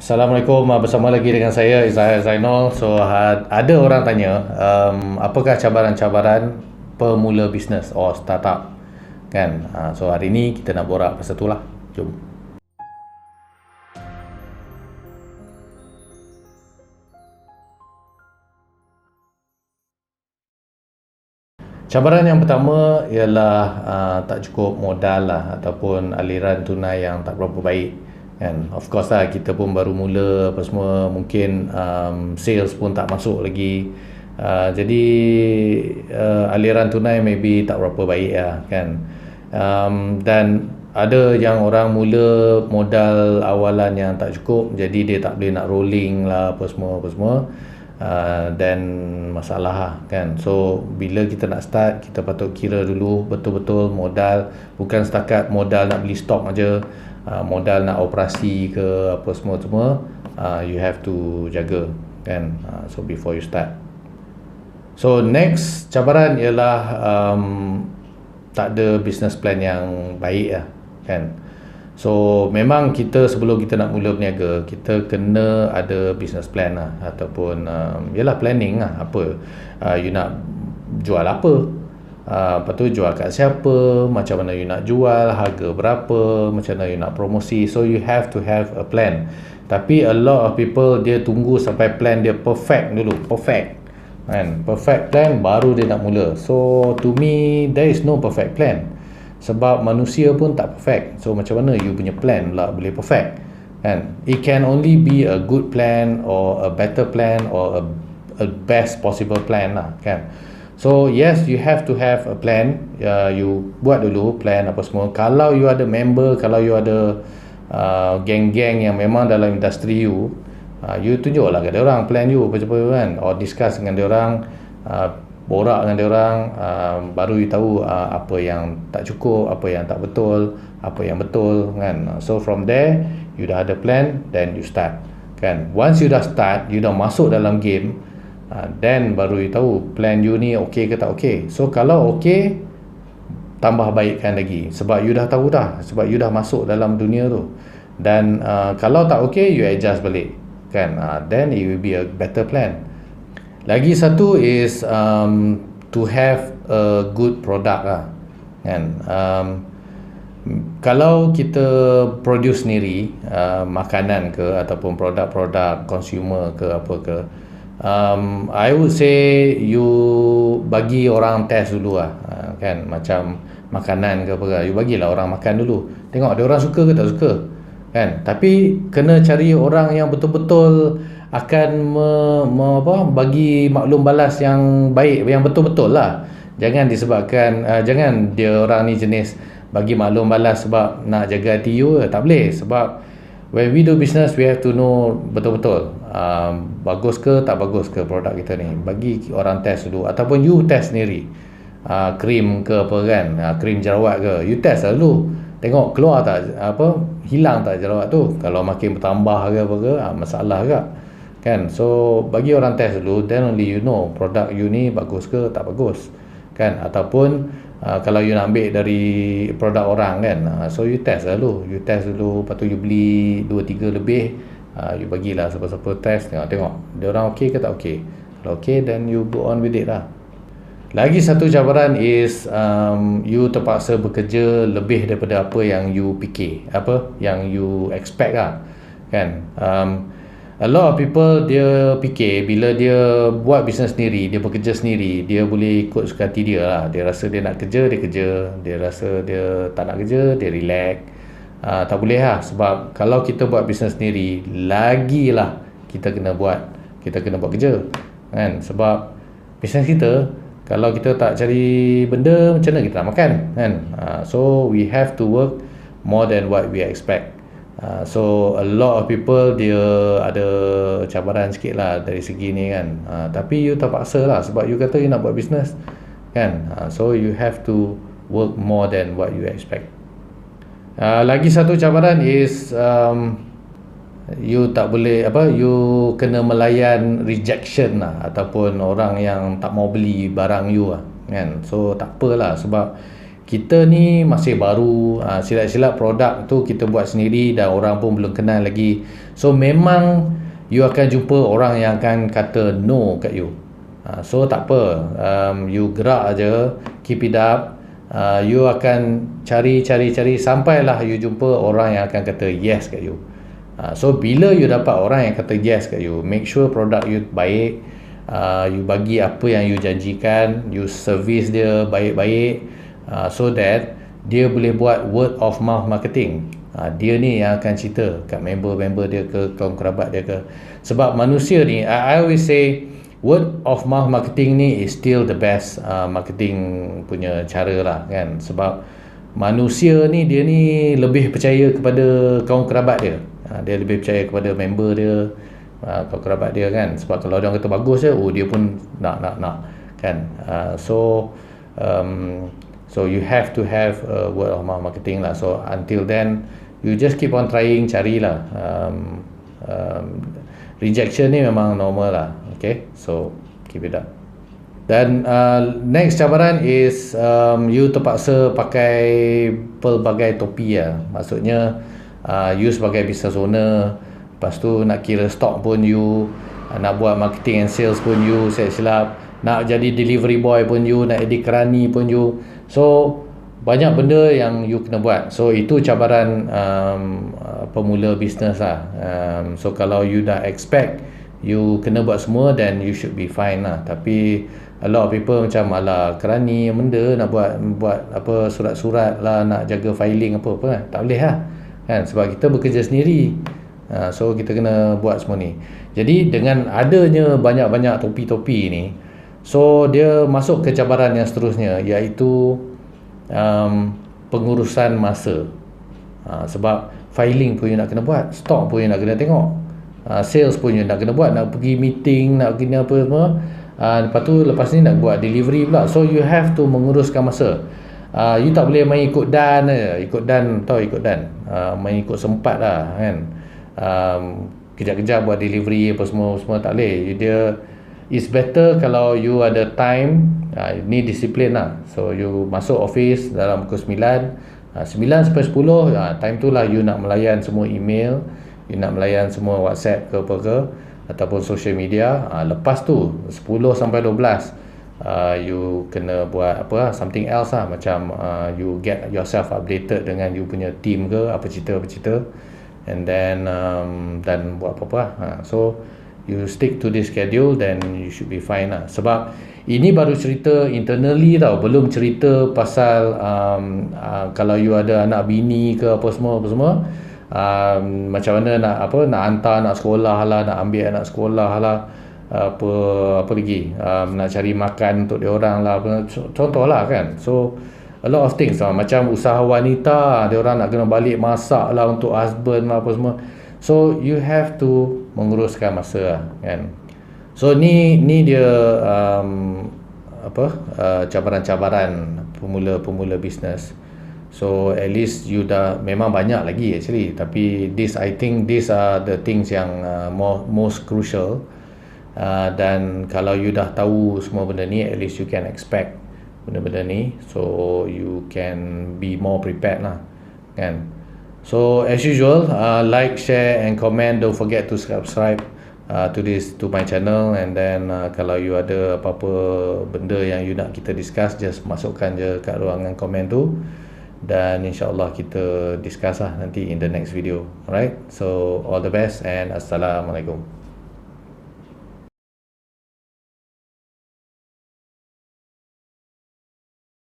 Assalamualaikum, bersama lagi dengan saya Izahir Zainal. So ada orang tanya, apakah cabaran-cabaran pemula bisnes or startup, kan? So hari ni kita nak borak pasal tu lah. Jom. Cabaran yang pertama ialah tak cukup modal lah, ataupun aliran tunai yang tak berapa baik, kan. Of course lah, kita pun baru mula apa semua, mungkin sales pun tak masuk lagi. Jadi aliran tunai maybe tak berapa baik lah, kan. Dan ada yang orang mula modal awalan yang tak cukup, jadi dia tak boleh nak rolling lah apa semua, dan masalah lah, kan. So bila kita nak start, kita patut kira dulu betul-betul modal, bukan setakat modal nak beli stok aja, modal nak operasi ke apa semua, you have to jaga, kan. So before you start. So next cabaran ialah tak ada business plan yang baik lah, kan. So memang kita sebelum kita nak mula berniaga, kita kena ada business plan lah, ataupun yalah planning lah. Apa you nak jual apa, lepas tu jual kat siapa, macam mana you nak jual, harga berapa, macam mana you nak promosi. So you have to have a plan. Tapi a lot of people dia tunggu sampai plan dia perfect dulu, kan, perfect plan baru dia nak mula. So to me there is no perfect plan, sebab manusia pun tak perfect. So macam mana you punya plan lah boleh perfect, kan. It can only be a good plan, or a better plan, or a best possible plan lah, kan. So yes, you have to have a plan. You buat dulu plan apa semua. Kalau you ada member, kalau you ada geng-geng yang memang dalam industri you, you tunjuklah ke dia orang plan you apa-apa, kan, or discuss dengan dia orang, borak dengan dia orang, baru you tahu apa yang tak cukup, apa yang tak betul, apa yang betul, kan. So from there you dah ada plan, then you start, kan. Once you dah start, you dah masuk dalam game, then baru you tahu plan you ni okey ke tak okey. So kalau okey, tambah baikkan lagi, sebab you dah tahu dah, sebab you dah masuk dalam dunia tu. Dan kalau tak okey, you adjust balik, kan. Then it will be a better plan. Lagi satu is to have a good product lah, kan. Kalau kita produce sendiri makanan ke, ataupun produk-produk consumer ke apa ke, I would say you bagi orang test dulu lah, kan. Macam makanan ke apa ke, you bagilah orang makan dulu, tengok dia orang suka ke tak suka, kan. Tapi kena cari orang yang betul-betul akan bagi maklum balas yang baik, yang betul-betul lah. Jangan disebabkan jangan dia orang ni jenis bagi maklum balas sebab nak jaga hati you, tak boleh. Sebab when we do business, we have to know betul-betul bagus ke tak bagus ke produk kita ni. Bagi orang test dulu, ataupun you test sendiri. Krim ke apa, kan, krim jerawat ke, you test dulu, tengok keluar tak, hilang tak jerawat tu. Kalau makin bertambah ke apa ke, masalah ke, kan. So bagi orang test dulu, then only you know produk you ni bagus ke tak bagus, kan. Ataupun kalau you nak ambil dari produk orang, kan, so you test dulu, lepas tu you beli 2-3 lebih, you bagilah siapa-siapa test, tengok dia orang okey ke tak okey. Kalau okey, then you go on with it lah. Lagi satu cabaran is you terpaksa bekerja lebih daripada apa yang you fikir, apa yang you expect lah, kan. A lot of people dia fikir bila dia buat bisnes sendiri, dia bekerja sendiri, dia boleh ikut suka hati dia lah. Dia rasa dia nak kerja, dia kerja. Dia rasa dia tak nak kerja, dia relax. Tak boleh lah. Sebab kalau kita buat bisnes sendiri, lagilah kita kena buat kerja, kan. Sebab bisnes kita, kalau kita tak cari benda, macam mana kita nak makan, kan. So we have to work more than what we expect. So a lot of people dia ada cabaran sikit lah dari segi ni, kan. Tapi you terpaksa lah, sebab you kata you nak buat business, kan. So you have to work more than what you expect. Lagi satu cabaran is you tak boleh you kena melayan rejection lah, ataupun orang yang tak mau beli barang you lah, kan. So tak apalah, sebab kita ni masih baru, silap-silap produk tu kita buat sendiri dan orang pun belum kenal lagi. So memang you akan jumpa orang yang akan kata no kat you. So tak apa, you gerak aja, keep it up. You akan cari sampailah you jumpa orang yang akan kata yes kat you. So bila you dapat orang yang kata yes kat you, make sure produk you baik, you bagi apa yang you janjikan, you service dia baik-baik, so that dia boleh buat word of mouth marketing. Dia ni yang akan cerita kat member-member dia ke, kaum kerabat dia ke. Sebab manusia ni, I always say word of mouth marketing ni is still the best marketing punya cara lah kan. Sebab manusia ni, dia ni lebih percaya kepada kaum kerabat dia. Dia lebih percaya kepada member dia, kaum kerabat dia kan. Sebab kalau dia kata bagus je, dia pun nak kan. So you have to have word of mouth marketing lah. So until then, you just keep on trying, carilah. Rejection ni memang normal lah. Okay, so keep it up. Dan next cabaran is you terpaksa pakai pelbagai topi lah. Maksudnya you sebagai business owner, lepas tu nak kira stok pun you, nak buat marketing and sales pun you, silap, nak jadi delivery boy pun you, nak jadi kerani pun you. So banyak benda yang you kena buat. So itu cabaran pemula bisnes lah. So kalau you dah expect you kena buat semua, then you should be fine lah. Tapi a lot of people macam alah kerani benda, nak buat apa surat-surat lah, nak jaga filing apa kan, tak boleh lah kan, sebab kita bekerja sendiri. So kita kena buat semua ni. Jadi dengan adanya banyak-banyak topi-topi ni, so dia masuk ke cabaran yang seterusnya, iaitu pengurusan masa. Sebab filing pun you nak kena buat, stok pun you nak kena tengok, sales pun you nak kena buat, nak pergi meeting, nak pergi apa semua. Lepas ni nak buat delivery pula. So you have to menguruskan masa. You tak boleh main ikut dan je. Ikut dan main ikut sempat lah kan. Kejap-kejap buat delivery apa semua tak boleh. Dia it's better kalau you ada time, ni disiplin lah. So you masuk office dalam pukul 9 sampai 10, time tu lah you nak melayan semua email, you nak melayan semua WhatsApp ke apa ke, ataupun social media. Lepas tu 10 sampai 12 you kena buat apa, something else lah. Macam you get yourself updated dengan you punya team ke, apa cerita, and then dan buat apa-apa lah. So you stick to this schedule, then you should be fine lah. Sebab ini baru cerita internally tau, belum cerita pasal kalau you ada anak bini ke apa semua, macam mana nak hantar anak sekolah lah, nak ambil anak sekolah lah, apa lagi, nak cari makan untuk dia orang lah, contoh lah kan. So a lot of things lah. Macam usaha wanita, dia orang nak kena balik masak lah untuk husband lah apa semua. So you have to menguruskan masa lah kan. So ni dia cabaran-cabaran pemula bisnes. So at least you dah memang banyak lagi actually, tapi I think these are the things yang most crucial. Dan kalau you dah tahu semua benda ni, at least you can expect benda-benda ni, so you can be more prepared lah kan. So as usual, like, share and comment. Don't forget to subscribe to my channel. And then kalau you ada apa-apa benda yang you nak kita discuss, just masukkan je kat ruangan komen tu, dan insyaAllah kita discuss lah nanti in the next video. Alright, so all the best and Assalamualaikum.